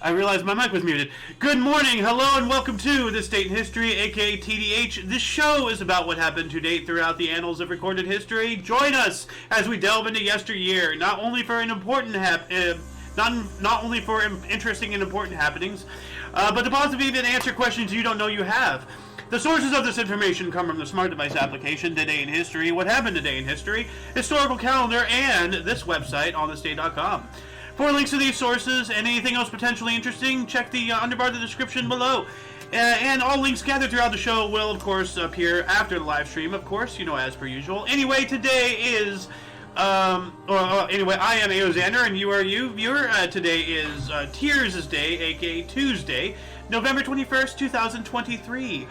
I realized my mic was muted. Good morning, hello, and welcome to This Date in History, aka TDH. This show is about what happened to date throughout the annals of recorded history. Join us as we delve into yesteryear, not only for interesting and important happenings, but to possibly even answer questions you don't know you have. The sources of this information come from the Smart Device application, Today in History, What Happened Today in History, Historical Calendar, and this website, onthisday.com. For links to these sources and anything else potentially interesting, check the underbar of the description below. And all links gathered throughout the show will, of course, appear after the live stream, of course, as per usual. Anyway, today is... anyway, I am Aoxander, and you are you, viewer. Today is Tears' Day, aka Tuesday, November 21st, 2023.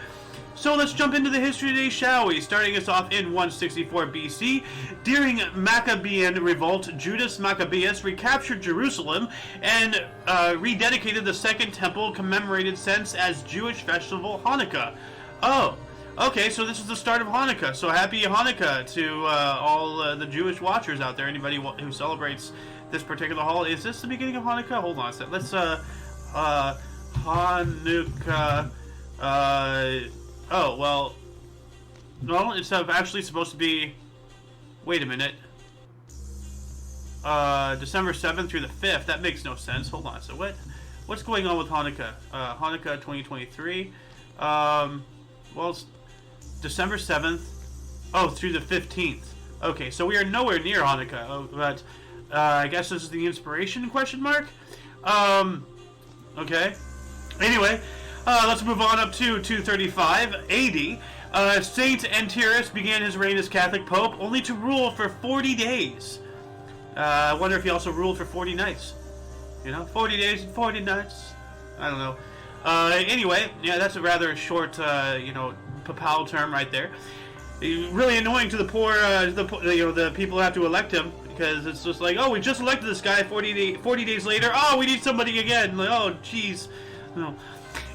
So let's jump into the history today, shall we? Starting us off in 164 BC, during Maccabean revolt, Judas Maccabeus recaptured Jerusalem and rededicated the Second Temple, commemorated since as Jewish festival Hanukkah. Oh, okay, so this is the start of Hanukkah. So happy Hanukkah to all the Jewish watchers out there. Anybody who celebrates this particular holiday. Is this the beginning of Hanukkah? Hold on a sec. Let's Hanukkah. Oh, well, no, it's actually supposed to be, wait a minute, December 7th through the 5th. That makes no sense. Hold on, so what's going on with Hanukkah? Hanukkah 2023, well, it's December 7th, through the 15th. Okay, so we are nowhere near Hanukkah, but, I guess this is the inspiration, question mark? Okay, anyway, let's move on up to 235 AD. Saint Antiochus began his reign as Catholic Pope, only to rule for 40 days. I wonder if he also ruled for 40 nights. 40 days and 40 nights. I don't know. Anyway, yeah, that's a rather short, papal term right there. Really annoying to the poor, the people who have to elect him, because it's just like, oh, we just elected this guy 40 days later. Oh, we need somebody again. Like, oh, jeez. No.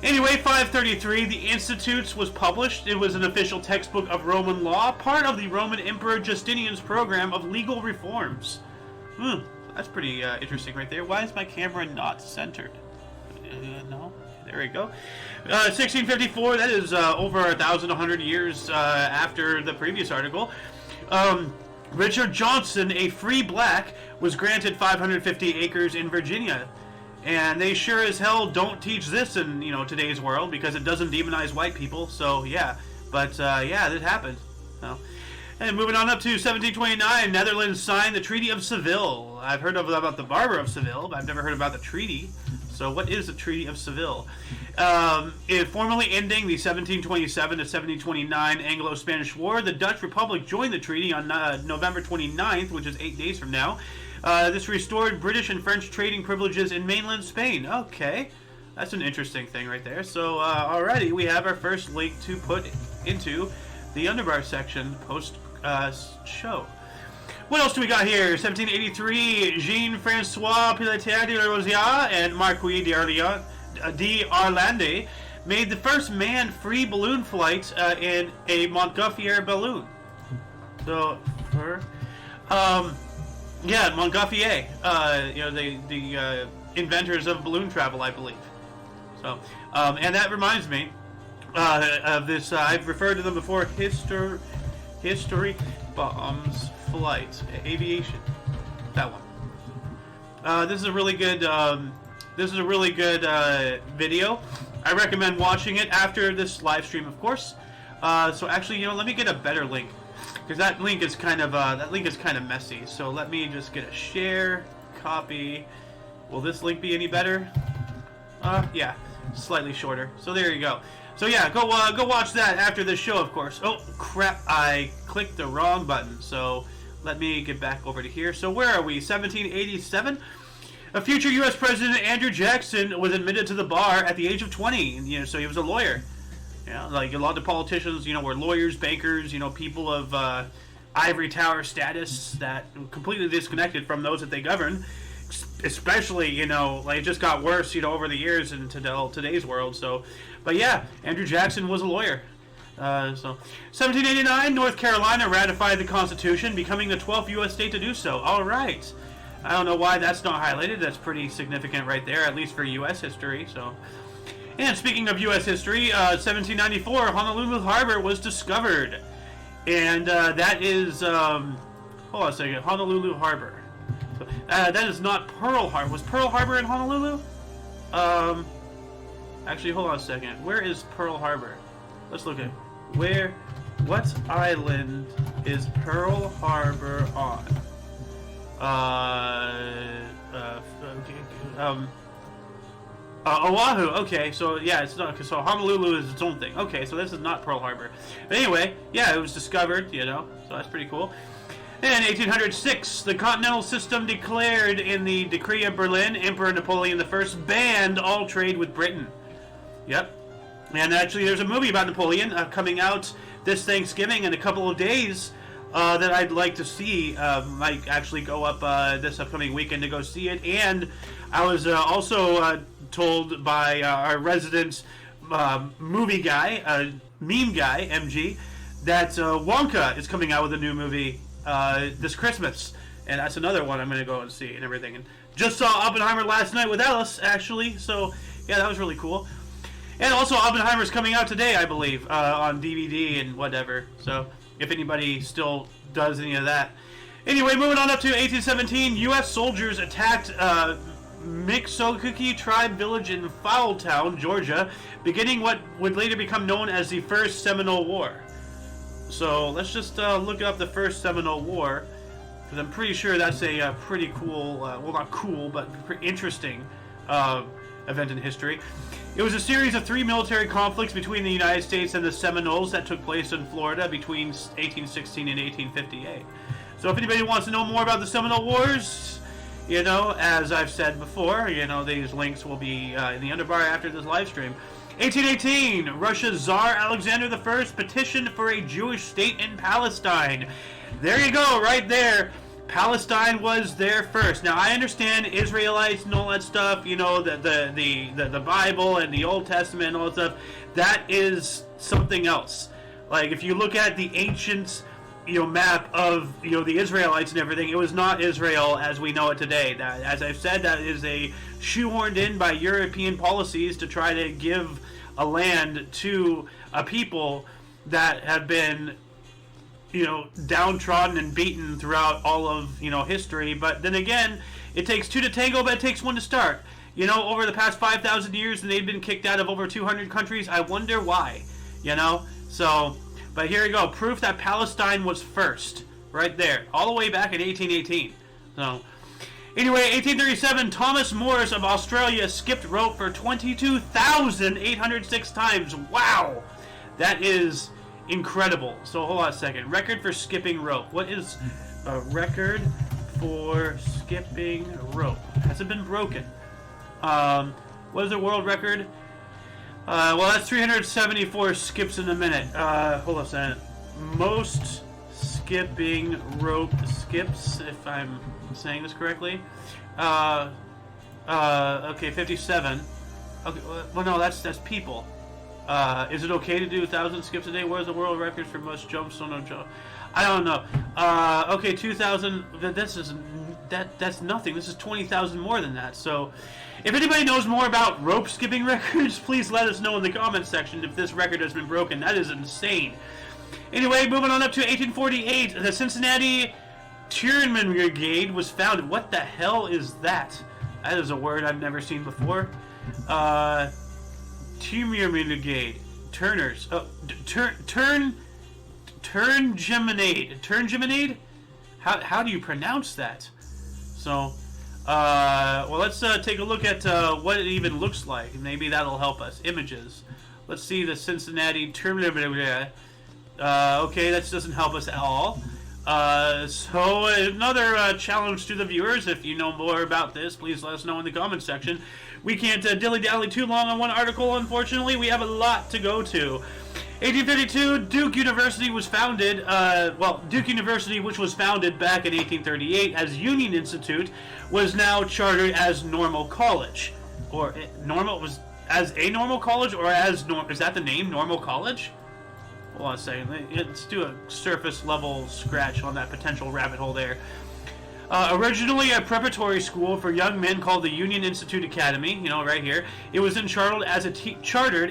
Anyway, 533, the Institutes was published. It was an official textbook of Roman law, part of the Roman Emperor Justinian's program of legal reforms. That's pretty interesting right there. Why is my camera not centered? No, there we go. 1654, that is over 1,100 years after the previous article. Richard Johnson, a free black, was granted 550 acres in Virginia. And they sure as hell don't teach this in, today's world, because it doesn't demonize white people, so yeah. But, yeah, it happened. So. And moving on up to 1729, Netherlands signed the Treaty of Seville. I've heard about the Barber of Seville, but I've never heard about the treaty. So what is the Treaty of Seville? It formally ending the 1727 to 1729 Anglo-Spanish War, the Dutch Republic joined the treaty on November 29th, which is 8 days from now. This restored British and French trading privileges in mainland Spain. Okay, that's an interesting thing right there. So already we have our first link to put into the underbar section post-show. What else do we got here? 1783, Jean-Francois Piletier de Rosière and Marquis d'Arlande made the first manned free balloon flight in a Montgolfier balloon. So, yeah, Montgolfier, the inventors of balloon travel, I believe. So, and that reminds me of this. I've referred to them before. History bombs flight aviation. That one. This is a really good. Video. I recommend watching it after this live stream, of course. So actually, let me get a better link. Because that link is kind of messy. So let me just get a share, copy. Will this link be any better? Yeah, slightly shorter. So there you go. So yeah, go watch that after this show, of course. Oh crap! I clicked the wrong button. So let me get back over to here. So where are we? 1787. A future U.S. President, Andrew Jackson, was admitted to the bar at the age of 20. So he was a lawyer. Like a lot of politicians, were lawyers, bankers, people of ivory tower status that completely disconnected from those that they govern. Especially, like it just got worse, over the years into today's world. So, but yeah, Andrew Jackson was a lawyer. 1789, North Carolina ratified the Constitution, becoming the 12th U.S. state to do so. All right. I don't know why that's not highlighted. That's pretty significant right there, at least for U.S. history. So, and speaking of U.S. history, 1794, Honolulu Harbor was discovered, and that is hold on a second, Honolulu Harbor. So, that is not Pearl Harbor. Was Pearl Harbor in Honolulu? Actually, hold on a second. Where is Pearl Harbor? Let's look at what island is Pearl Harbor on? Oahu. Okay, so yeah, it's not. So Honolulu is its own thing. Okay, so this is not Pearl Harbor. But anyway, yeah, it was discovered. You know, so that's pretty cool. In 1806, the Continental System declared in the Decree of Berlin, Emperor Napoleon I banned all trade with Britain. Yep. And actually, there's a movie about Napoleon coming out this Thanksgiving in a couple of days that I'd like to see. Might actually go up this upcoming weekend to go see it. And I was also told by our resident movie guy, meme guy, MG, that Wonka is coming out with a new movie this Christmas. And that's another one I'm going to go and see and everything. And just saw Oppenheimer last night with Alice, actually. So, yeah, that was really cool. And also, Oppenheimer's coming out today, I believe, on DVD and whatever. So, if anybody still does any of that. Anyway, moving on up to 1817, U.S. soldiers attacked Mixokuki tribe village in Foultown, Georgia, beginning what would later become known as the First Seminole War. So, let's just look up the First Seminole War, because I'm pretty sure that's a pretty cool, well, not cool, but pretty interesting event in history. It was a series of 3 military conflicts between the United States and the Seminoles that took place in Florida between 1816 and 1858. So if anybody wants to know more about the Seminole Wars, you know, as I've said before, you know, these links will be in the underbar after this live stream. 1818, Russia's Tsar Alexander I petitioned for a Jewish state in Palestine. There you go, right there. Palestine was there first. Now I understand Israelites and all that stuff, you know, the Bible and the Old Testament and all that stuff. That is something else. Like if you look at the ancient, you know, map of, you know, the Israelites and everything, it was not Israel as we know it today. That, as I've said, that is a shoehorned in by European policies to try to give a land to a people that have been, you know, downtrodden and beaten throughout all of, you know, history. But then again, it takes 2 to tango, but it takes 1 to start. You know, over the past 5,000 years, and they've been kicked out of over 200 countries. I wonder why, you know? So, but here we go. Proof that Palestine was first. Right there. All the way back in 1818. So, anyway, 1837, Thomas Morris of Australia skipped rope for 22,806 times. Wow! That is incredible. So hold on a second. Record for skipping rope. What is a record for skipping rope? Has it been broken? What is the world record? Well, that's 374 skips in a minute. Hold on a second. Most skipping rope skips, if I'm saying this correctly. Okay, 57. Okay, well, no, that's people. Is it okay to do 1,000 skips a day? What is the world record for most jumps on a jump? I don't know. Okay, 2,000. That's nothing. This is 20,000 more than that. So, if anybody knows more about rope skipping records, please let us know in the comments section if this record has been broken. That is insane. Anyway, moving on up to 1848, the Cincinnati Turnman Brigade was founded. What the hell is that? That is a word I've never seen before. Turnman Brigade. Turners. Oh, Turngeminade. Turngeminade? How do you pronounce that? So, well, let's take a look at what it even looks like. Maybe that'll help us. Images. Let's see the Cincinnati Turngeminade. Okay, that doesn't help us at all. So another challenge to the viewers. If you know more about this, please let us know in the comments section. We can't dilly-dally too long on one article, unfortunately. We have a lot to go to. 1852, Duke University was founded, Duke University, which was founded back in 1838 as Union Institute, was now chartered as Normal College. Or normal was as a normal college, or as is that the name, Normal College? Hold on a second. Let's do a surface level scratch on that potential rabbit hole there. Originally a preparatory school for young men called the Union Institute Academy, right here, it was then chartered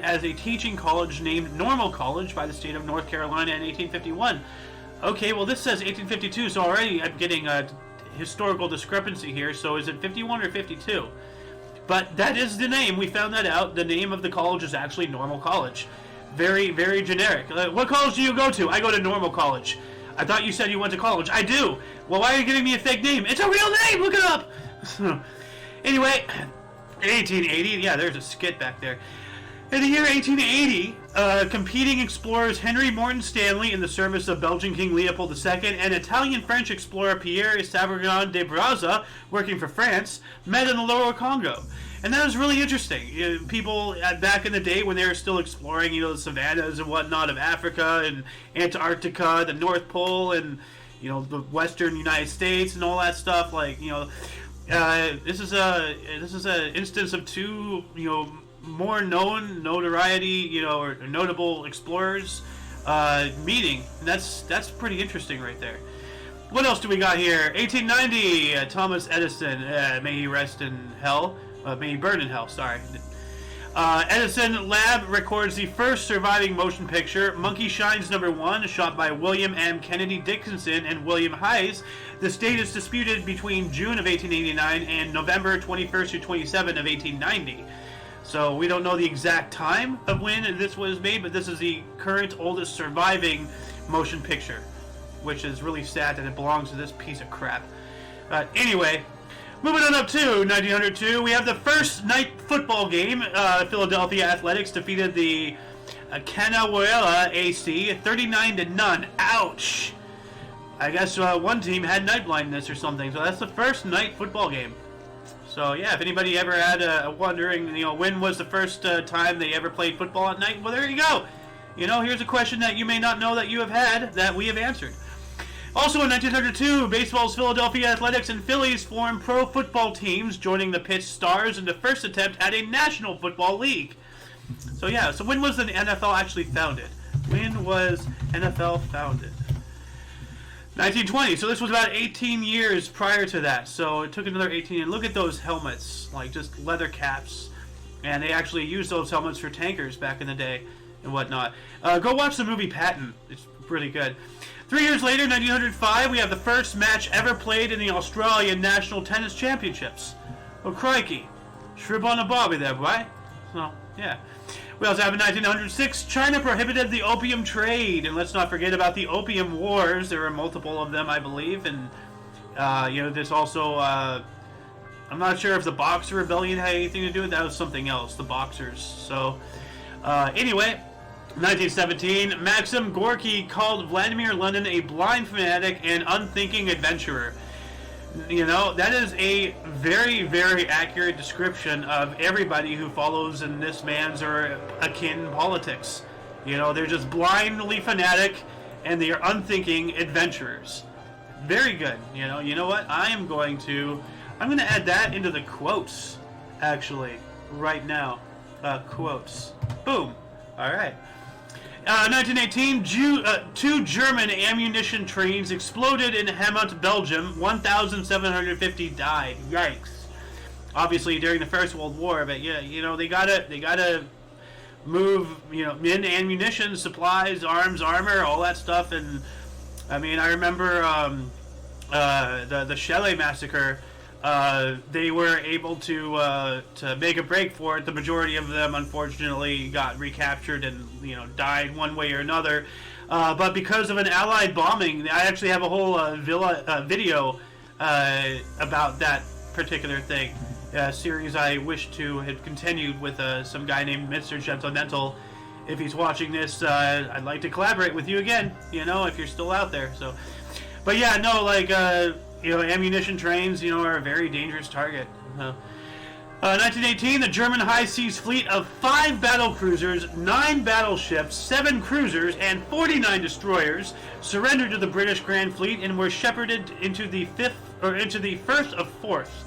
as a teaching college named Normal College by the state of North Carolina in 1851. Okay, well this says 1852, so already I'm getting a historical discrepancy here. So is it 51 or 52? But that is the name. We found that out. The name of the college is actually Normal College. Very, very generic. What college do you go to? I go to Normal College. I thought you said you went to college. I do. Well, why are you giving me a fake name? It's a real name. Look it up. Anyway, 1880. Yeah, there's a skit back there. In the year 1880, competing explorers Henry Morton Stanley in the service of Belgian King Leopold II and Italian-French explorer Pierre Savargnan de Brazza, working for France, met in the Lower Congo. And that was really interesting. People back in the day when they were still exploring, the savannas and whatnot of Africa and Antarctica, the North Pole, and the Western United States and all that stuff. This is a instance of two more notoriety, or notable explorers meeting. And that's pretty interesting right there. What else do we got here? 1890, Thomas Edison, may he rest in hell. May he burn in hell, sorry. Edison Lab records the first surviving motion picture, Monkey Shines #1, shot by William M. Kennedy Dickinson and William Hayes. The date is disputed between June of 1889 and November 21st to 27 of 1890. So we don't know the exact time of when this was made, but this is the current oldest surviving motion picture, which is really sad that it belongs to this piece of crap. Anyway, moving on up to 1902, we have the first night football game. Philadelphia Athletics defeated the Kanawha AC 39-0. Ouch! I guess one team had night blindness or something, so that's the first night football game. So yeah, if anybody ever had wondering, when was the first time they ever played football at night? Well, there you go. Here's a question that you may not know that you have had that we have answered. Also in 1902, baseball's Philadelphia Athletics and Phillies formed pro football teams, joining the Pitts Stars in the first attempt at a National Football League. So yeah, so when was the NFL actually founded? When was NFL founded? 1920, so this was about 18 years prior to that, so it took another 18, and look at those helmets, just leather caps, and they actually used those helmets for tankers back in the day and whatnot. Go watch the movie Patton, it's pretty good. 3 years later, 1905, we have the first match ever played in the Australian National Tennis Championships. Oh crikey, shrimp on a bobby there, boy. So, yeah. We also have in 1906, China prohibited the opium trade, and let's not forget about the Opium Wars. There were multiple of them, I believe, and there's also, I'm not sure if the Boxer Rebellion had anything to do with that. Was something else, the Boxers. So, anyway, 1917, Maxim Gorky called Vladimir Lenin a blind fanatic and unthinking adventurer. That is a very, very accurate description of everybody who follows in this man's or akin politics. They're just blindly fanatic and they are unthinking adventurers. Very good. You know what? I'm going to add that into the quotes, actually, right now. Quotes. Boom. All right. 1918, two German ammunition trains exploded in Hammond, Belgium. 1,750 died. Yikes! Obviously during the First World War, but they gotta move men, ammunition, supplies, arms, armor, all that stuff. And I remember the Shelley massacre. They were able to make a break for it. The majority of them, unfortunately, got recaptured and died one way or another. But because of an Allied bombing, I actually have a whole video about that particular thing. A series I wish to have continued with some guy named Mr. Gentlemental. If he's watching this, I'd like to collaborate with you again. If you're still out there. So, but yeah, no, ammunition trains, are a very dangerous target. 1918, the German high seas fleet of 5 battle cruisers, 9 battleships, 7 cruisers, and 49 destroyers surrendered to the British Grand Fleet and were shepherded into the first of fourth.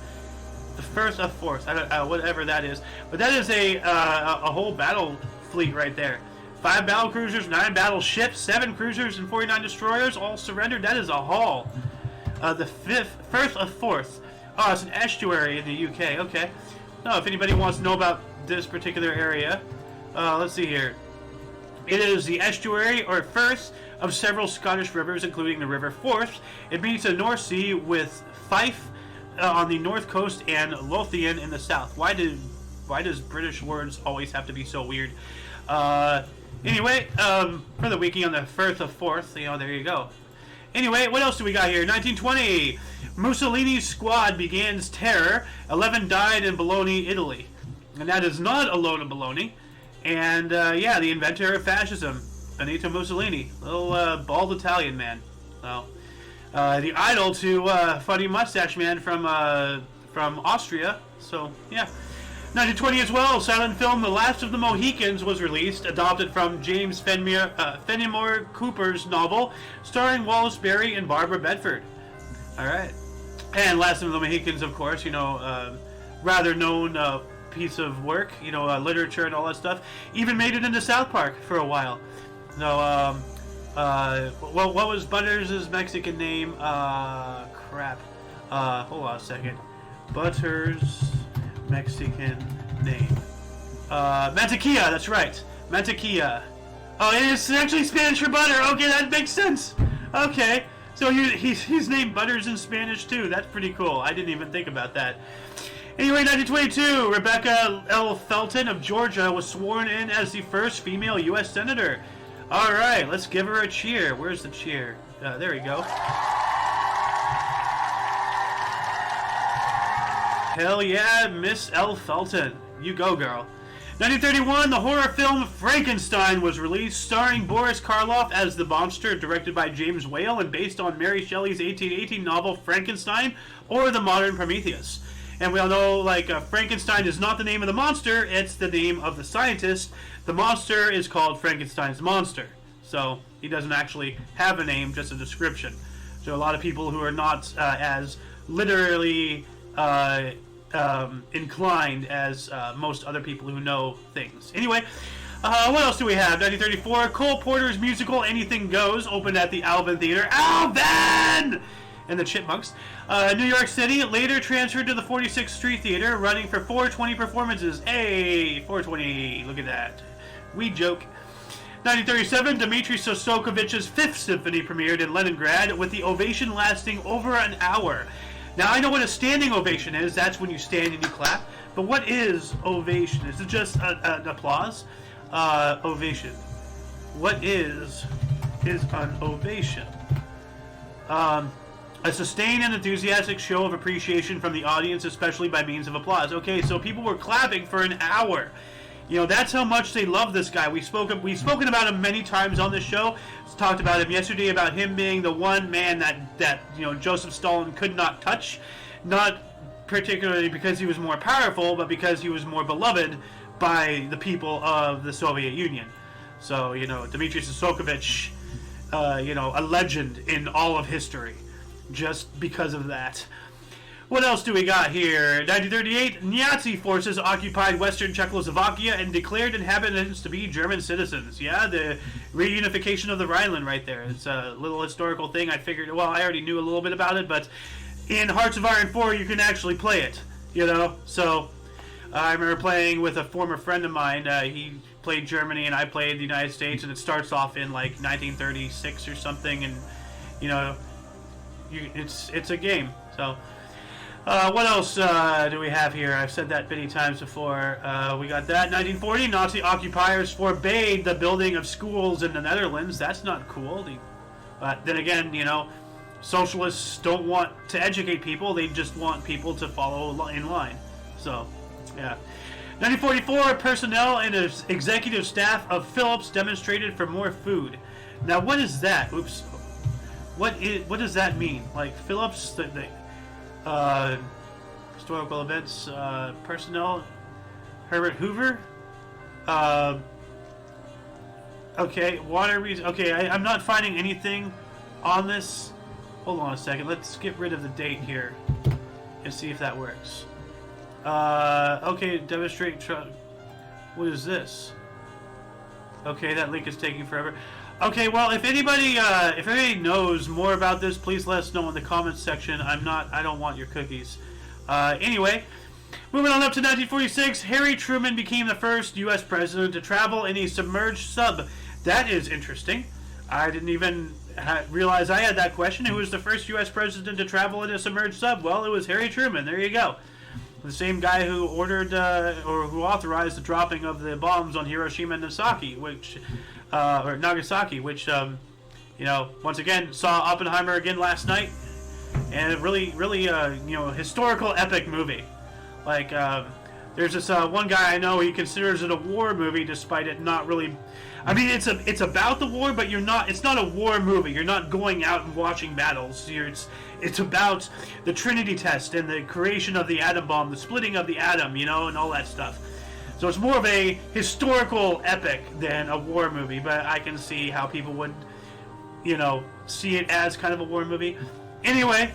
The first of fourth, whatever that is. But that is a whole battle fleet right there. 5 battle cruisers, 9 battleships, 7 cruisers, and 49 destroyers all surrendered. That is a haul. The Firth of Forth. Oh, it's an estuary in the UK. Okay. No, if anybody wants to know about this particular area, let's see here. It is the estuary or firth of several Scottish rivers, including the River Forth. It meets the North Sea with Fife on the north coast and Lothian in the south. Why does British words always have to be so weird? Anyway, for the wiki on the Firth of Forth, there you go. Anyway, what else do we got here? 1920, Mussolini's squad begins terror. 11 died in Bologna, Italy. And that is not alone in Bologna. And, yeah, the inventor of fascism, Benito Mussolini. Little, bald Italian man. So, the idol to, Funny Mustache Man from Austria. So, yeah. 1920 as well, silent film The Last of the Mohicans was released, adopted from James Fenimore Cooper's novel, starring Wallace Beery and Barbara Bedford. Alright. And Last of the Mohicans, of course, rather known piece of work, literature and all that stuff. Even made it into South Park for a while. So, what was Butters' Mexican name? Crap. Hold on a second. Butters' Mexican name. Mantequilla, that's right. Mantequilla. Oh, it's actually Spanish for butter. Okay, that makes sense. Okay. So he's named Butters in Spanish too. That's pretty cool. I didn't even think about that. Anyway, 1922, Rebecca L. Felton of Georgia was sworn in as the first female U.S. Senator. All right, let's give her a cheer. Where's the cheer? There we go. Hell yeah, Miss L. Felton. You go, girl. 1931, the horror film Frankenstein was released, starring Boris Karloff as the monster, directed by James Whale, and based on Mary Shelley's 1818 novel Frankenstein, or the modern Prometheus. And we all know, Frankenstein is not the name of the monster, it's the name of the scientist. The monster is called Frankenstein's monster. So, he doesn't actually have a name, just a description. So a lot of people who are not as literally inclined as most other people who know things. Anyway, what else do we have? 1934, Cole Porter's musical Anything Goes opened at the Alvin Theater. Alvin! And the Chipmunks. New York City, later transferred to the 46th Street Theater, running for 420 performances. Hey, 420, look at that. We joke. 1937, Dmitri Shostakovich's Fifth Symphony premiered in Leningrad, with the ovation lasting over an hour. Now, I know what a standing ovation is. That's when you stand and you clap. But what is ovation? Is it just an applause? Ovation. What is an ovation? A sustained and enthusiastic show of appreciation from the audience, especially by means of applause. Okay, so people were clapping for an hour. That's how much they love this guy. We've spoken about him many times on this show. Talked about him yesterday, about him being the one man that Joseph Stalin could not touch, not particularly because he was more powerful, but because he was more beloved by the people of the Soviet Union. So, Dmitri Shostakovich, a legend in all of history, just because of that. What else do we got here? 1938, Nazi forces occupied Western Czechoslovakia and declared inhabitants to be German citizens. Yeah, the reunification of the Rhineland right there. It's a little historical thing. I figured, I already knew a little bit about it, but in Hearts of Iron 4, you can actually play it, So, I remember playing with a former friend of mine. He played Germany and I played the United States, and it starts off in, 1936 or something, and, it's a game, so... what else do we have here? I've said that many times before. We got that. 1940, Nazi occupiers forbade the building of schools in the Netherlands. That's not cool. But then again, socialists don't want to educate people. They just want people to follow in line. So, yeah. 1944, personnel and executive staff of Philips demonstrated for more food. Now, what is that? Oops. What does that mean? Philips... historical events, personnel, Herbert Hoover, okay, water reason, okay, I'm not finding anything on this. Hold on a second, let's get rid of the date here and see if that works. Okay, demonstrate, what is this? Okay, that link is taking forever. Okay, well, if anybody knows more about this, please let us know in the comments section. I don't want your cookies. Anyway, moving on up to 1946, Harry Truman became the first U.S. president to travel in a submerged sub. That is interesting. I didn't even realize I had that question. Who was the first U.S. president to travel in a submerged sub? Well, it was Harry Truman. There you go. The same guy who ordered or who authorized the dropping of the bombs on Hiroshima and Nagasaki, which once again saw Oppenheimer again last night, and a really historical epic movie. Like there's this one guy I know, he considers it a war movie despite it not really. I mean, it's about the war, but it's not a war movie. You're not going out and watching battles. It's about the Trinity test and the creation of the atom bomb, the splitting of the atom, and all that stuff. So it's more of a historical epic than a war movie, but I can see how people would, see it as kind of a war movie. Anyway,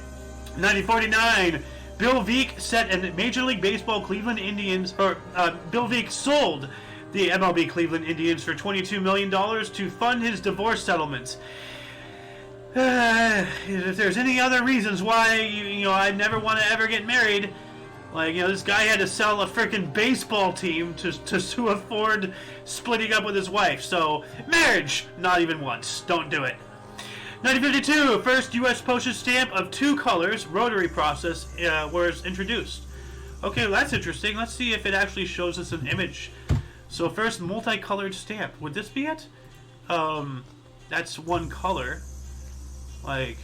1949, Bill Veeck set a Major League Baseball Cleveland Indians, Bill Veeck sold the MLB Cleveland Indians for $22 million to fund his divorce settlements. If there's any other reasons why I never want to ever get married, this guy had to sell a freaking baseball team to afford splitting up with his wife. So marriage, not even once. Don't do it. 1952, first U.S. postage stamp of 2 colors, rotary process, was introduced. Okay, well, that's interesting. Let's see if it actually shows us an image. So first multicolored stamp. Would this be it? That's one color. I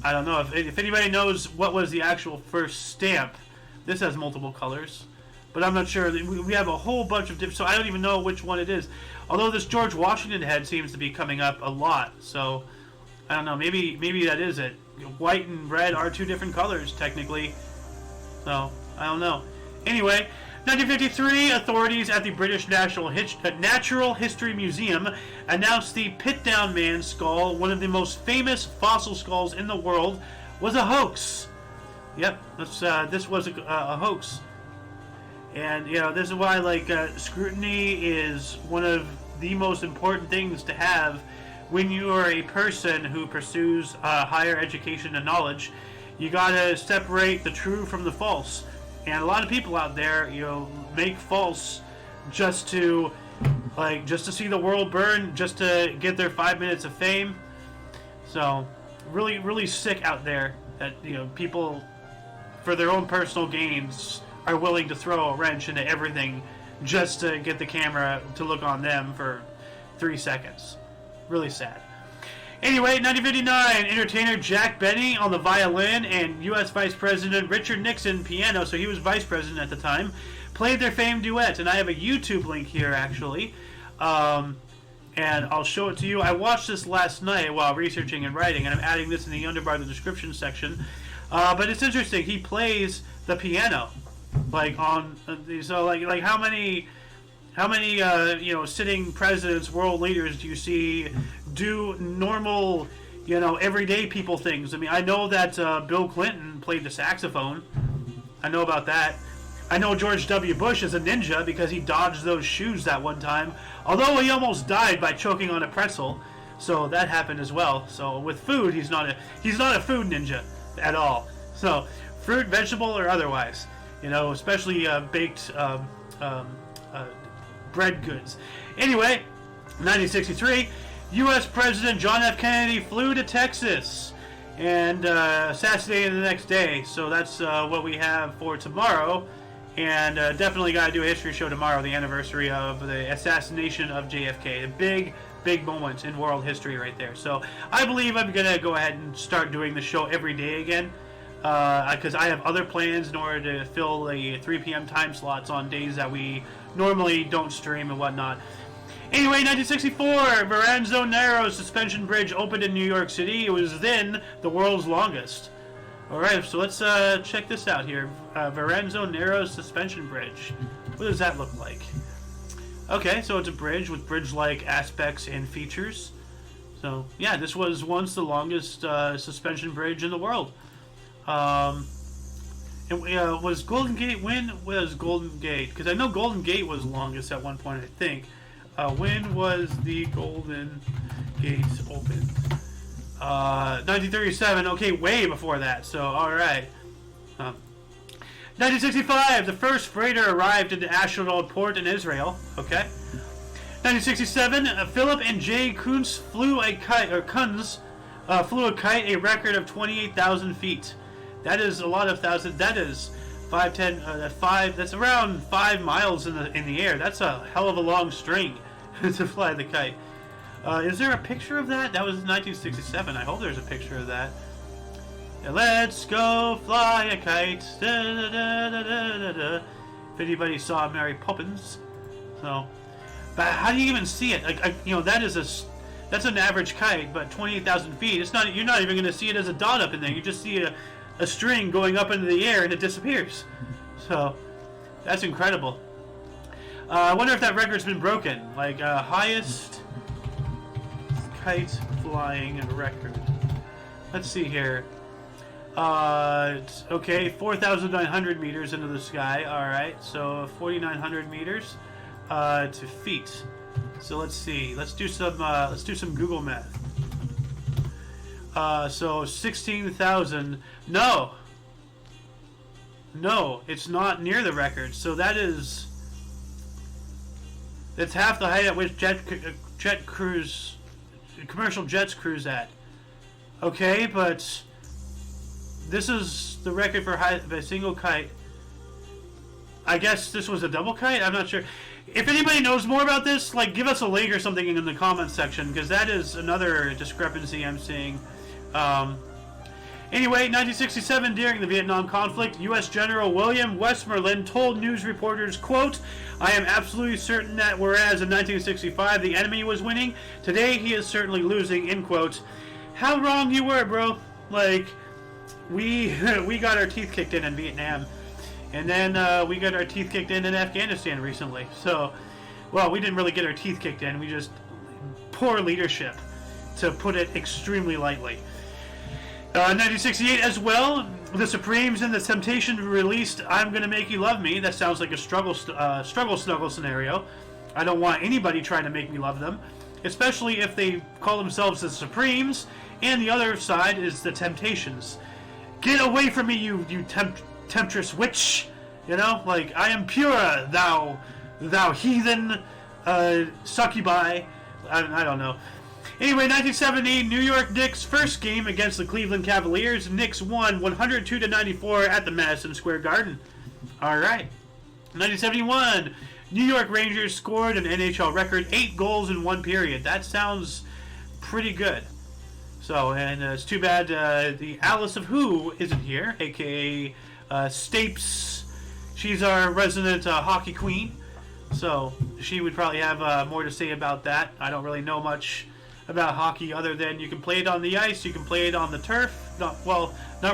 don't know if anybody knows what was the actual first stamp. This has multiple colors, but I'm not sure. We have a whole bunch of different, so I don't even know which one it is. Although this George Washington head seems to be coming up a lot, so I don't know. Maybe that is it. White and red are 2 different colors technically, so I don't know. Anyway, 1953, authorities at the British Natural History Museum announced the Pitdown Man skull, one of the most famous fossil skulls in the world, was a hoax. Yep, this was a hoax. And, this is why, scrutiny is one of the most important things to have when you are a person who pursues higher education and knowledge. You gotta separate the true from the false. And a lot of people out there, make false just to see the world burn, just to get their 5 minutes of fame. So, really, really sick out there that, people, for their own personal gains, are willing to throw a wrench into everything just to get the camera to look on them for 3 seconds. Really sad. Anyway, 1959, entertainer Jack Benny on the violin and U.S. Vice President Richard Nixon piano, so he was vice president at the time, played their famed duet. And I have a YouTube link here, actually, and I'll show it to you. I watched this last night while researching and writing, and I'm adding this in the underbar of the description section. But it's interesting. He plays the piano, how many sitting presidents, world leaders do you see do normal, everyday people things? I mean, I know that Bill Clinton played the saxophone. I know about that. I know George W. Bush is a ninja because he dodged those shoes that one time. Although he almost died by choking on a pretzel, so that happened as well. So with food, he's not a food ninja at all. So fruit, vegetable, or otherwise, especially baked bread goods. Anyway, 1963, U.S. President John F. Kennedy flew to Texas and assassinated the next day. So that's what we have for tomorrow. And definitely got to do a history show tomorrow, the anniversary of the assassination of JFK. A big, big moment in world history right there. So I believe I'm going to go ahead and start doing the show every day again. Because I have other plans in order to fill the 3 p.m. time slots on days that we normally don't stream and whatnot. Anyway, 1964, Verrazano Narrows Suspension Bridge opened in New York City. It was then the world's longest. Alright, so let's check this out here. Verrazano Narrows Suspension Bridge. What does that look like? Okay, so it's a bridge with bridge-like aspects and features. So, yeah, this was once the longest suspension bridge in the world. Was Golden Gate, when was Golden Gate? Because I know Golden Gate was longest at one point, I think. When was the Golden Gate opened? 1937. Okay, way before that. So, all right. 1965. The first freighter arrived at the Ashdod port in Israel. Okay. 1967. Philip and Jay Kuntz flew a kite, a record of 28,000 feet. That is a lot of thousands. That is 5. That's around 5 miles in the air. That's a hell of a long string to fly the kite. Is there a picture of that? That was 1967. I hope there's a picture of that. Let's go fly a kite. Da, da, da, da, da, da. If anybody saw Mary Poppins, so. But how do you even see it? Like, that's an average kite, but 28,000 feet. It's not. You're not even going to see it as a dot up in there. You just see a string going up into the air and it disappears. So that's incredible. I wonder if that record's been broken. Like highest kite flying record. Let's see here. Okay, 4,900 meters into the sky. All right, so 4,900 meters to feet. So let's see. Let's do some Google math. So 16,000. No, it's not near the record. So that's half the height at which commercial jets cruise at. Okay, but this is the record for height of a single kite. I guess this was a double kite? I'm not sure. If anybody knows more about this, like, give us a link or something in the comments section, because that is another discrepancy I'm seeing. Anyway, 1967, during the Vietnam conflict, U.S. General William Westmoreland told news reporters, quote, "I am absolutely certain that whereas in 1965 the enemy was winning, today he is certainly losing," end quote. How wrong you were, bro. Like, we got our teeth kicked in Vietnam. And then we got our teeth kicked in Afghanistan recently. So, well, we didn't really get our teeth kicked in. We just... poor leadership, to put it extremely lightly. 1968 as well, the Supremes and the Temptation released "I'm Gonna Make You Love Me." That sounds like a struggle snuggle scenario. I don't want anybody trying to make me love them, especially if they call themselves the Supremes, and the other side is the Temptations. Get away from me, you temptress witch! You know, like, I am pure, thou heathen succubi. I don't know. Anyway, 1970, New York Knicks' first game against the Cleveland Cavaliers. Knicks won 102-94 at the Madison Square Garden. All right. 1971, New York Rangers scored an NHL record 8 goals in one period. That sounds pretty good. So, and it's too bad the Alice of Who isn't here, a.k.a. Stapes. She's our resident hockey queen. So, she would probably have more to say about that. I don't really know much about hockey other than you can play it on the ice, you can play it on the turf, not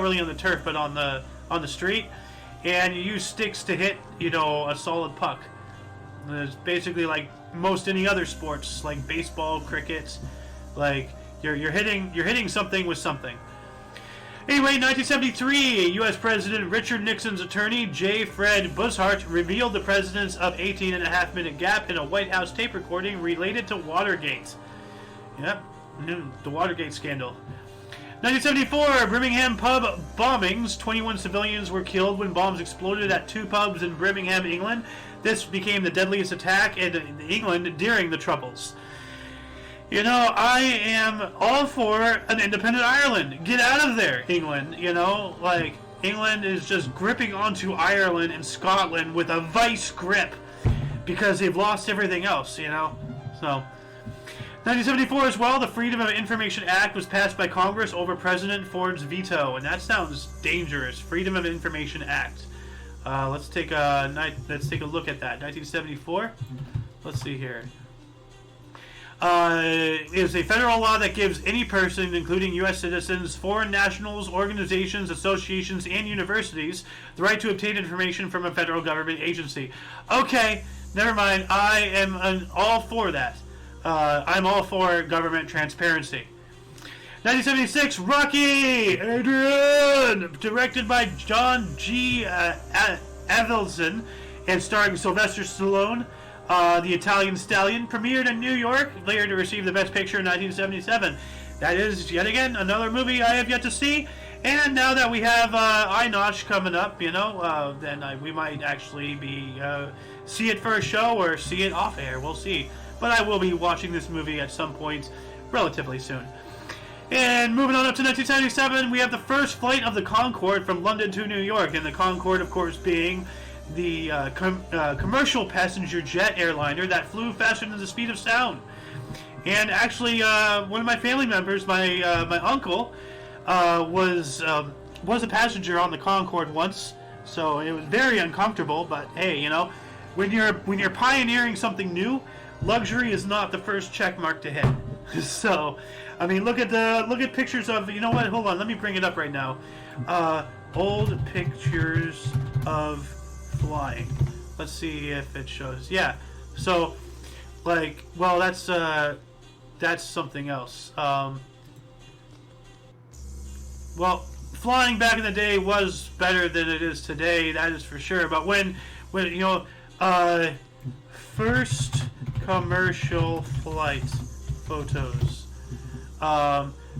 really on the turf, but on the street, and you use sticks to hit, a solid puck. And it's basically like most any other sports, like baseball, cricket, like you're hitting something with something. Anyway, 1973, U.S. President Richard Nixon's attorney, J. Fred Bushart, revealed the president's of 18.5-minute gap in a White House tape recording related to Watergate. Yep, the Watergate scandal. 1974, Birmingham pub bombings. 21 civilians were killed when bombs exploded at 2 pubs in Birmingham, England. This became the deadliest attack in England during the Troubles. I am all for an independent Ireland. Get out of there, England. Like, England is just gripping onto Ireland and Scotland with a vice grip because they've lost everything else, So... 1974 as well, the Freedom of Information Act was passed by Congress over President Ford's veto, and that sounds dangerous. Freedom of Information Act. Let's take a look at that. 1974. Let's see here. Is a federal law that gives any person, including U.S. citizens, foreign nationals, organizations, associations, and universities, the right to obtain information from a federal government agency. Okay, never mind. I am all for that. I'm all for government transparency. 1976, Rocky! Adrian! Directed by John G. Avildsen and starring Sylvester Stallone. The Italian Stallion premiered in New York, later to receive the Best Picture in 1977. That is, yet again, another movie I have yet to see. And now that we have iNotch coming up, then we might actually be see it for a show or see it off air. We'll see. But I will be watching this movie at some point relatively soon. And moving on up to 1977, we have the first flight of the Concorde from London to New York. And the Concorde, of course, being the commercial passenger jet airliner that flew faster than the speed of sound. And actually, one of my family members, my uncle, was a passenger on the Concorde once, so it was very uncomfortable. But hey, when you're pioneering something new, luxury is not the first check mark to hit. So, I mean, look at pictures of, what? Hold on, let me bring it up right now. Old pictures of flying. Let's see if it shows. Yeah. So, that's something else. Flying back in the day was better than it is today. That is for sure. But when first commercial flight photos.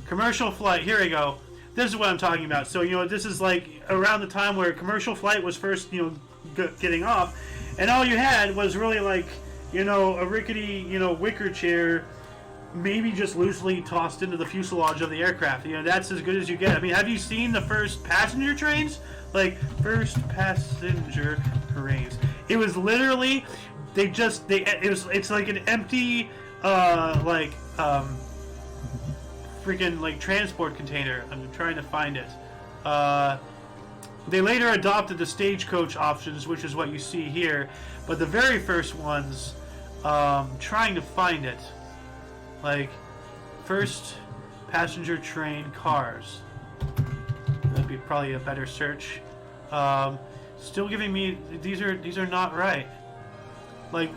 Commercial flight. Here we go. This is what I'm talking about. So this is like around the time where commercial flight was first getting off, and all you had was really like a rickety wicker chair, maybe just loosely tossed into the fuselage of the aircraft. That's as good as you get. I mean, have you seen the first passenger trains? Like first passenger trains. It was literally it's like an empty freaking like transport container. I'm trying to find it. They later adopted the stagecoach options, which is what you see here. But the very first ones, trying to find it, like first passenger train cars. That'd be probably a better search. Still giving me these are not right. Like,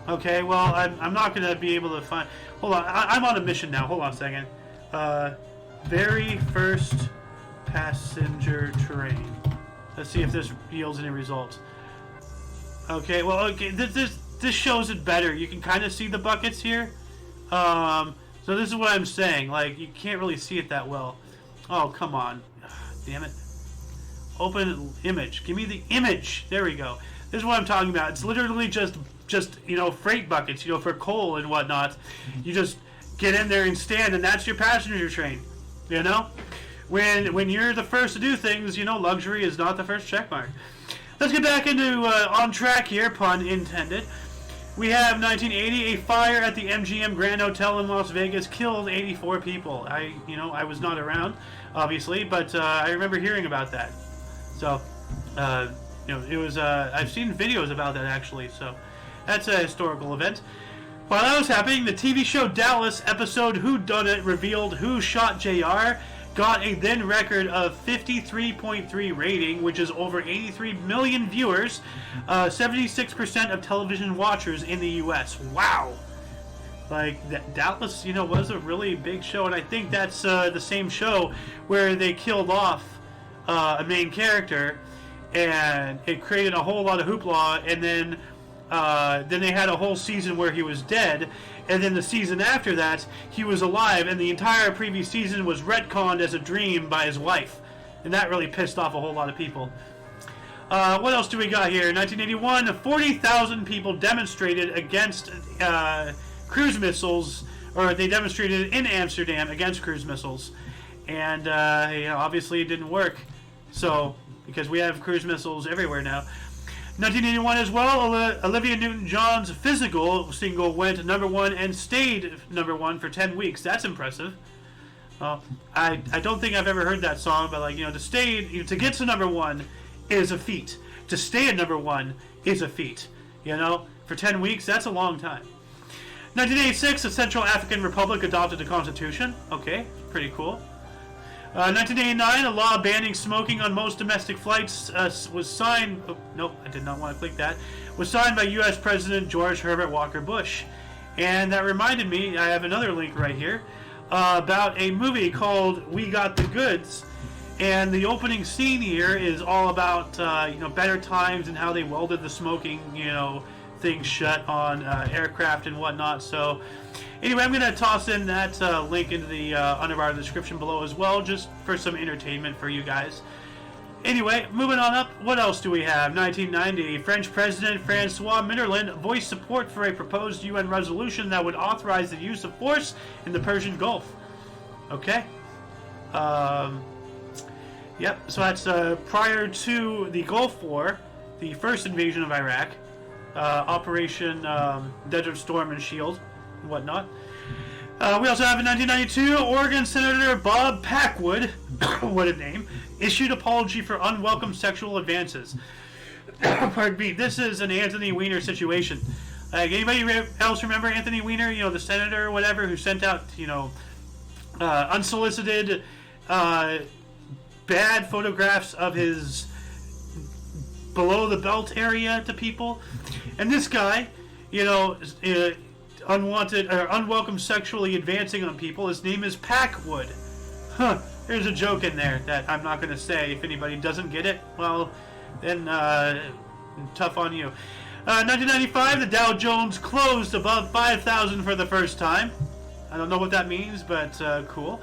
okay, well I'm not gonna be able to find. Hold on, I'm on a mission now. Hold on a second. Very first passenger train. Let's see if this yields any results. Okay, well, okay, this shows it better. You can kind of see the buckets here. So this is what I'm saying. Like, you can't really see it that well. Oh, come on. Damn it. Open image. Give me the image. There we go. This is what I'm talking about. It's literally just freight buckets, for coal and whatnot. You just get in there and stand, and that's your passenger train. When you're the first to do things, luxury is not the first check mark. Let's get back into on track here, pun intended. We have 1980, a fire at the MGM Grand Hotel in Las Vegas killed 84 people. I was not around, obviously, but I remember hearing about that. So, it was. I've seen videos about that actually. So, that's a historical event. While that was happening, the TV show Dallas episode Who Done It revealed who shot JR. Got a then record of 53.3 rating, which is over 83 million viewers, 76% of television watchers in the U.S. Wow! Like, Dallas, was a really big show, and I think that's the same show where they killed off a main character, and it created a whole lot of hoopla, and then they had a whole season where he was dead, and then the season after that, he was alive, and the entire previous season was retconned as a dream by his wife. And that really pissed off a whole lot of people. What else do we got here? 1981, 40,000 people demonstrated against cruise missiles, or they demonstrated in Amsterdam against cruise missiles. And, obviously it didn't work. So, because we have cruise missiles everywhere now. 1981 as well, Olivia Newton-John's Physical single went #1 and stayed #1 for 10 weeks. That's impressive. I don't think I've ever heard that song, but to get to #1 is a feat. To stay at #1 is a feat. For 10 weeks, that's a long time. 1986, the Central African Republic adopted a constitution. Okay, pretty cool. 1989, a law banning smoking on most domestic flights was signed. Oh, nope, I did not want to click that. Was signed by U.S. President George Herbert Walker Bush. And that reminded me, I have another link right here, about a movie called We Got the Goods. And the opening scene here is all about better times and how they welded the smoking thing shut on aircraft and whatnot. So anyway, I'm going to toss in that link into the under our description below as well, just for some entertainment for you guys. Anyway, moving on up, what else do we have? 1990, French President Francois Mitterrand voiced support for a proposed UN resolution that would authorize the use of force in the Persian Gulf. Okay. Yep, so that's prior to the Gulf War, the first invasion of Iraq, Operation Desert Storm and Shield, and whatnot. We also have in 1992, Oregon Senator Bob Packwood, what a name, issued apology for unwelcome sexual advances. Pardon me, this is an Anthony Weiner situation. Anybody else remember Anthony Weiner, the senator or whatever, who sent out, unsolicited, bad photographs of his below the belt area to people? And this guy, unwanted or unwelcome sexually advancing on people, his name is Packwood. Huh, there's a joke in there that I'm not going to say. If anybody doesn't get it, well, then tough on you. 1995, the Dow Jones closed above 5,000 for the first time. I don't know what that means, but cool.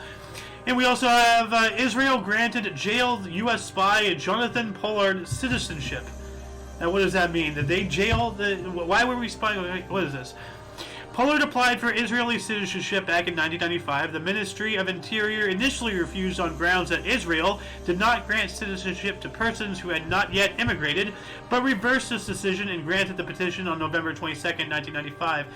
And we also have Israel granted jailed U.S. spy Jonathan Pollard citizenship. Now, what does that mean? Did they jail why were we spying? What is this? Pollard applied for Israeli citizenship back in 1995. The Ministry of Interior initially refused on grounds that Israel did not grant citizenship to persons who had not yet immigrated, but reversed this decision and granted the petition on November 22nd, 1995.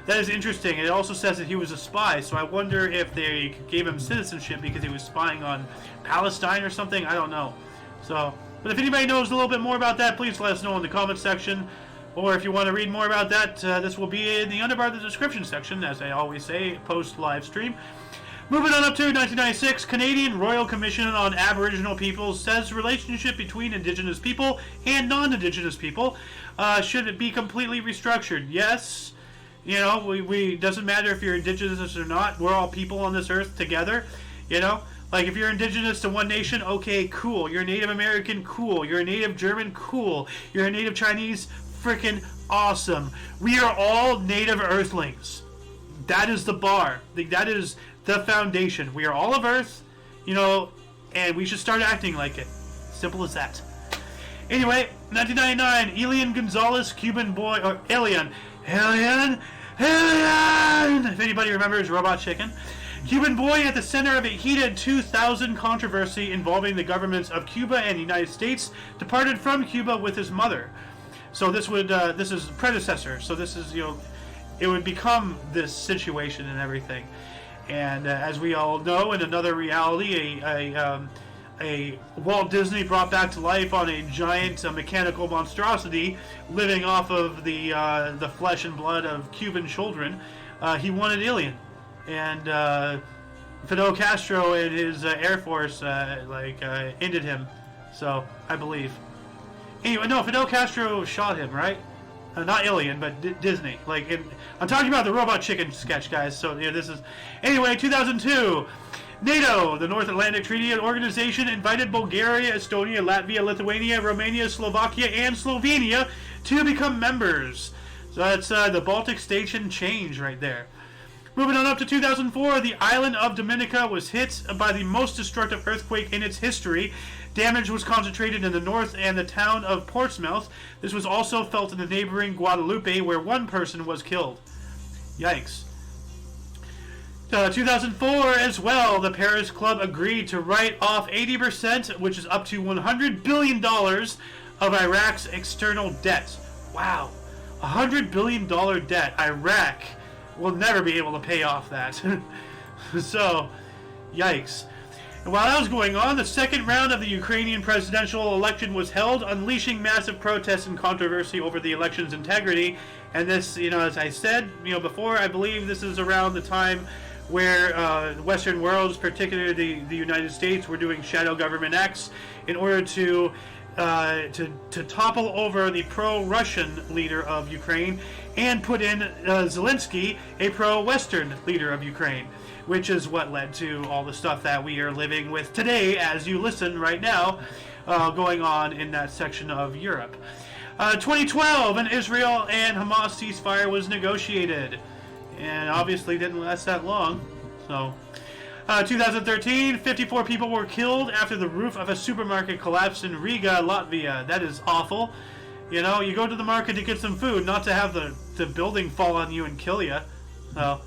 That is interesting. It also says that he was a spy, so I wonder if they gave him citizenship because he was spying on Palestine or something. I don't know. So, but if anybody knows a little bit more about that, please let us know in the comments section. Or if you want to read more about that, this will be in the underbar of the description section, as I always say, post live stream. Moving on up to 1996, Canadian Royal Commission on Aboriginal Peoples says relationship between Indigenous people and non-Indigenous people should be completely restructured. Yes. We doesn't matter if you're indigenous or not. We're all people on this earth together. Like if you're indigenous to one nation, okay, cool. You're Native American, cool. You're a Native German, cool. You're a Native Chinese, freaking awesome. We are all Native Earthlings. That is the bar. That is the foundation. We are all of Earth, and we should start acting like it. Simple as that. Anyway, 1999, Elian Gonzalez, Cuban boy, or Alien. If anybody remembers Robot Chicken. Cuban boy at the center of a heated 2000 controversy involving the governments of Cuba and the United States departed from Cuba with his mother. So this is predecessor. So this is, it would become this situation and everything. And as we all know, in another reality, a Walt Disney brought back to life on a giant mechanical monstrosity living off of the flesh and blood of Cuban children. He wanted Alien, and Fidel Castro and his Air Force ended him. So I believe. Anyway, no, Fidel Castro shot him, right? Not Alien, but Disney. I'm talking about the Robot Chicken sketch, guys. So this is anyway. 2002. NATO, the North Atlantic Treaty Organization, invited Bulgaria, Estonia, Latvia, Lithuania, Romania, Slovakia, and Slovenia to become members. So that's the Baltic Station change right there. Moving on up to 2004, the island of Dominica was hit by the most destructive earthquake in its history. Damage was concentrated in the north and the town of Portsmouth. This was also felt in the neighboring Guadeloupe, where one person was killed. Yikes. 2004 as well, the Paris Club agreed to write off 80%, which is up to $100 billion of Iraq's external debt. Wow. $100 billion debt. Iraq will never be able to pay off that. So, yikes. And while that was going on, the second round of the Ukrainian presidential election was held, unleashing massive protests and controversy over the election's integrity. And this, as I said, before, I believe this is around the time where Western worlds, particularly the United States, were doing shadow government acts in order to to topple over the pro-Russian leader of Ukraine and put in Zelensky, a pro-Western leader of Ukraine, which is what led to all the stuff that we are living with today as you listen right now, going on in that section of Europe. 2012, an Israel and Hamas ceasefire was negotiated, and obviously didn't last that long. So, 2013, 54 people were killed after the roof of a supermarket collapsed in Riga, Latvia. That is awful. You know, you go to the market to get some food, not to have the building fall on you and kill you. So,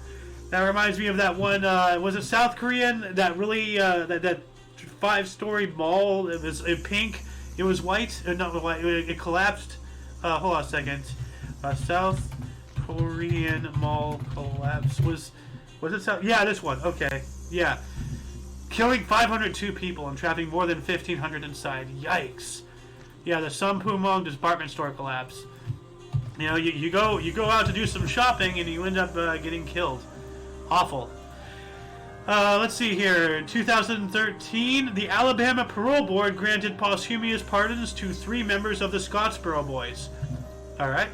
that reminds me of that one, was it South Korean? That really, that 5-story mall, it was pink, it was white, not white, it collapsed. Hold on a second. South Korean mall collapse. Was it South? Yeah, this one. Okay. Yeah. Killing 502 people and trapping more than 1,500 inside. Yikes. Yeah, the Sumpumong department store collapse. You know, you go out to do some shopping and you end up getting killed. Awful. Let's see here. 2013, the Alabama Parole Board granted posthumous pardons to 3 members of the Scottsboro Boys. Alright.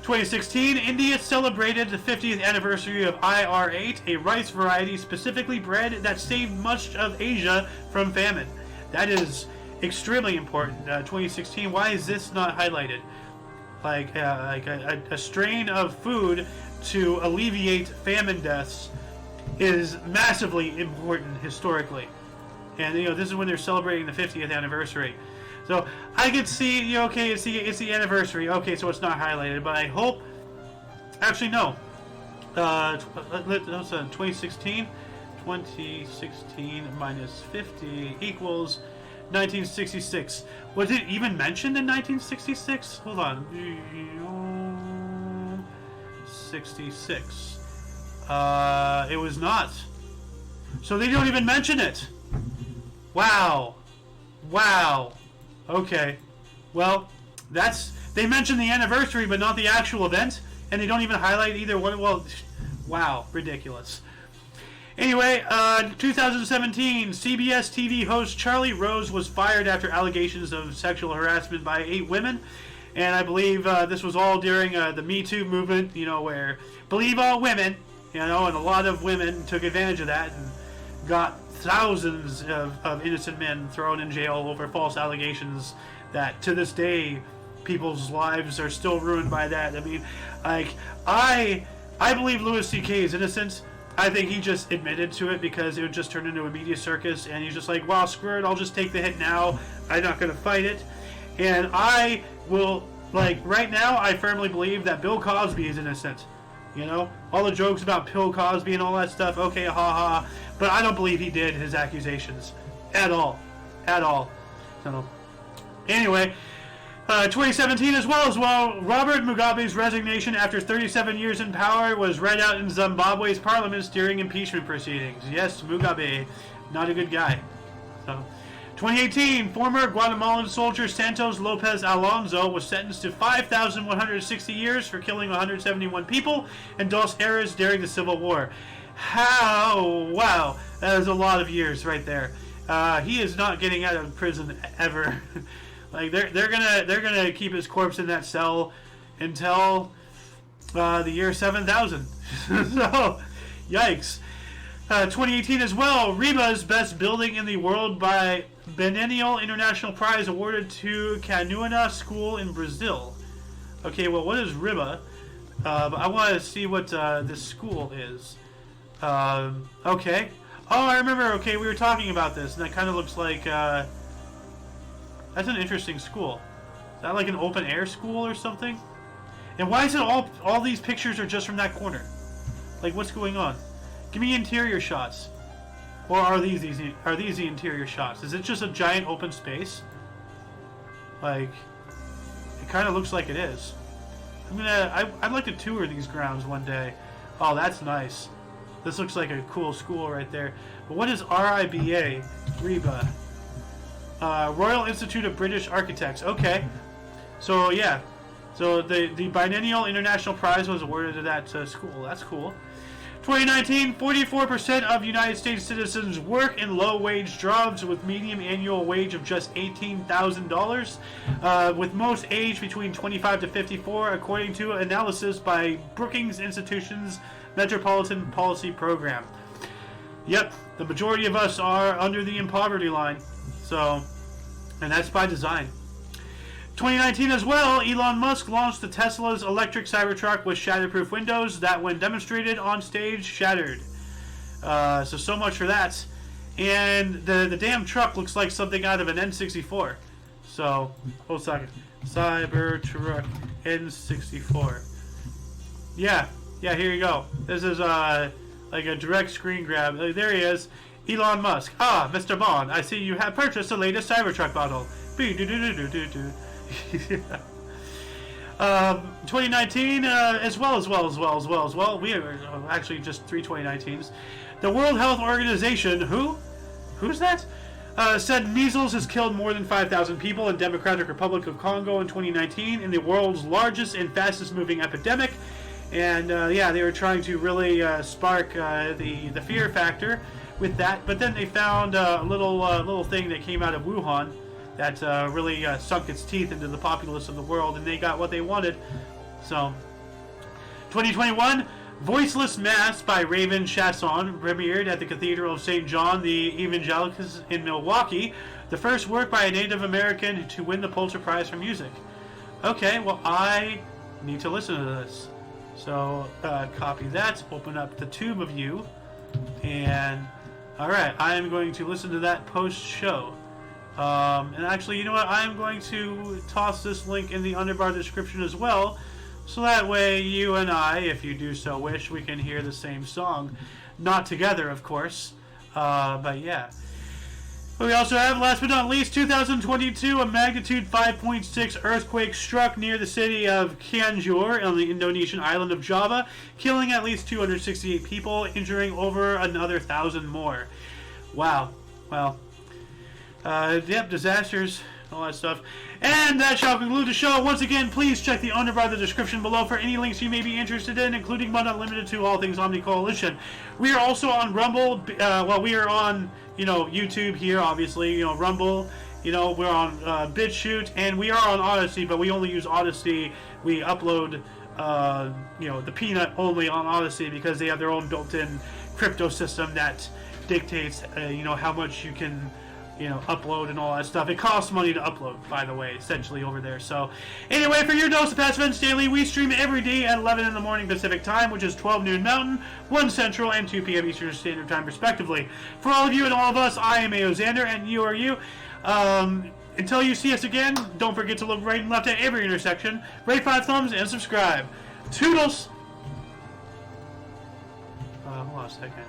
2016, India celebrated the 50th anniversary of IR8, a rice variety specifically bred that saved much of Asia from famine. That is extremely important. 2016, why is this not highlighted? Like a strain of food to alleviate famine deaths is massively important historically, and you know this is when they're celebrating the 50th anniversary. So I could see, you know, okay, it's the anniversary. Okay, so it's not highlighted, but I hope. Actually, no. 2016. 2016 minus 50 equals 1966. Was it even mentioned in 1966? Hold on. 66. It was not. So they don't even mention it. Wow. Okay. Well, they mention the anniversary, but not the actual event, and they don't even highlight either one. Well, wow, ridiculous. Anyway, 2017, CBS TV host Charlie Rose was fired after allegations of sexual harassment by 8 women. And I believe this was all during the Me Too movement, you know, where believe all women, you know, and a lot of women took advantage of that and got thousands of innocent men thrown in jail over false allegations that to this day people's lives are still ruined by that. I mean, like, I believe Louis C.K. is innocent. I think he just admitted to it because it would just turn into a media circus, and he's just like, well, screw it, I'll just take the hit now. I'm not going to fight it. And I will, like, right now, I firmly believe that Bill Cosby is innocent. You know, all the jokes about Bill Cosby and all that stuff, okay, haha. But I don't believe he did his accusations at all. So, anyway, 2017 as well, Robert Mugabe's resignation after 37 years in power was read out in Zimbabwe's parliament during impeachment proceedings. Yes, Mugabe, not a good guy. So, 2018, former Guatemalan soldier Santos Lopez Alonso was sentenced to 5,160 years for killing 171 people in Dos Eras during the Civil War. How? Wow, that is a lot of years right there. He is not getting out of prison ever. Like they're gonna keep his corpse in that cell until the year 7000. So, yikes. 2018 as well. Riba's best building in the world by Biennial International Prize awarded to Canuana School in Brazil. Okay, well, what is Riba? I want to see what this school is. Okay. Oh, I remember. Okay, we were talking about this, and that kind of looks like. That's an interesting school. Is that like an open air school or something? And why is it all these pictures are just from that corner? Like, what's going on? Give me interior shots. Or are these the interior shots? Is it just a giant open space? Like, it kind of looks like it is. I'd like to tour these grounds one day. Oh, that's nice. This looks like a cool school right there. But what is RIBA? Riba. Royal Institute of British Architects. Okay. So, yeah. So, the Biennial International Prize was awarded to that school. That's cool. 2019, 44% of United States citizens work in low-wage jobs with median annual wage of just $18,000, with most aged between 25 to 54, according to analysis by Brookings Institution's Metropolitan Policy Program. Yep, the majority of us are under the poverty line, so, and that's by design. 2019 as well, Elon Musk launched the Tesla's electric Cybertruck with shatterproof windows that, when demonstrated on stage, shattered. So much for that. And the damn truck looks like something out of an N64. So, hold a second. Cybertruck N64. Yeah, here you go. This is like a direct screen grab. There he is. Elon Musk. Ah, Mr. Bond, I see you have purchased the latest Cybertruck model. 2019 as well. We are actually just 3 2019s. The World Health Organization, who's that? Said measles has killed more than 5,000 people in Democratic Republic of Congo in 2019, in the world's largest and fastest moving epidemic. And yeah, they were trying to really spark the fear factor with that. But then they found a little thing that came out of Wuhan that really sunk its teeth into the populace of the world, and they got what they wanted. So, 2021, Voiceless Mass by Raven Chasson premiered at the Cathedral of St. John the Evangelicus in Milwaukee, the first work by a Native American to win the Pulitzer Prize for music. Okay, well, I need to listen to this. So, copy that, open up the tube of you, and, alright, I am going to listen to that post-show. And actually, you know what? I'm going to toss this link in the underbar description as well, so that way you and I, if you do so wish, we can hear the same song. Not together, of course, but yeah. But we also have, last but not least, 2022, a magnitude 5.6 earthquake struck near the city of Cianjur on the Indonesian island of Java, killing at least 268 people, injuring over another 1,000 more. Wow. Well, yep, disasters, all that stuff. And that shall conclude the show. Once again, please check the underbar of the description below for any links you may be interested in, including but not limited to all things Omni Coalition. We are also on Rumble. We are on, YouTube here, obviously, Rumble. We're on BitChute, and we are on Odyssey, but we only use Odyssey. We upload, the peanut only on Odyssey because they have their own built-in crypto system that dictates, how much you can upload and all that stuff. It costs money to upload, by the way, essentially over there. So, anyway, for your dose of Past Events Daily, we stream every day at 11 in the morning Pacific Time, which is 12 noon Mountain, 1 Central, and 2 p.m. Eastern Standard Time, respectively. For all of you and all of us, I am Aoxander, and you are you. Until you see us again, don't forget to look right and left at every intersection, rate 5 thumbs, and subscribe. Toodles! Hold on a second.